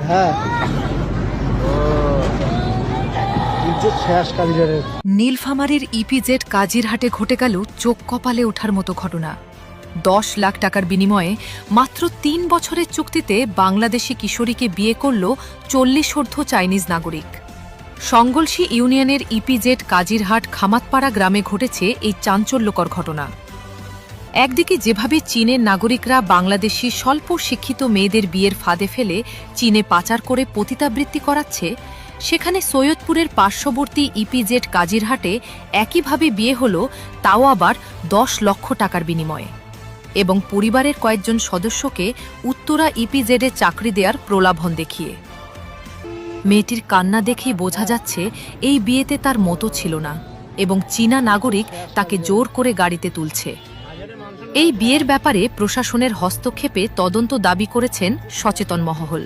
হ্যাঁ নীলফামারীর ইপিজেড কাজিরহাটে ঘটে গেল চোখ কপালে ওঠার মতো ঘটনা। 10 লাখ টাকার বিনিময়ে মাত্র 3 বছরের চুক্তিতে বাংলাদেশি কিশোরীকে বিয়ে করল 40 চাইনিজ নাগরিক। সঙ্গলসী ইউনিয়নের ইপিজেড কাজিরহাট খামাতপাড়া গ্রামে ঘটেছে এই চাঞ্চল্যকর ঘটনা। একদিকে যেভাবে চীনের নাগরিকরা বাংলাদেশি স্বল্প শিক্ষিত মেয়েদের বিয়ের ফাঁদে ফেলে চীনে পাচার করে পতিতাবৃত্তি করাচ্ছে, সেখানে সৈয়দপুরের পার্শ্ববর্তী ইপিজেড কাজিরহাটে একইভাবে বিয়ে হল, তাও আবার 10 লক্ষ টাকার বিনিময়ে, এবং পরিবারের কয়েকজন সদস্যকে উত্তরা ইপিজেডে চাকরি দেওয়ার প্রলোভন দেখিয়ে। মেয়েটির কান্না দেখেই বোঝা যাচ্ছে এই বিয়েতে তার মতো ছিল না, এবং চীনা নাগরিক তাকে জোর করে গাড়িতে তুলছে। এই বিয়ের ব্যাপারে প্রশাসনের হস্তক্ষেপে তদন্ত দাবি করেছেন সচেতন মহল।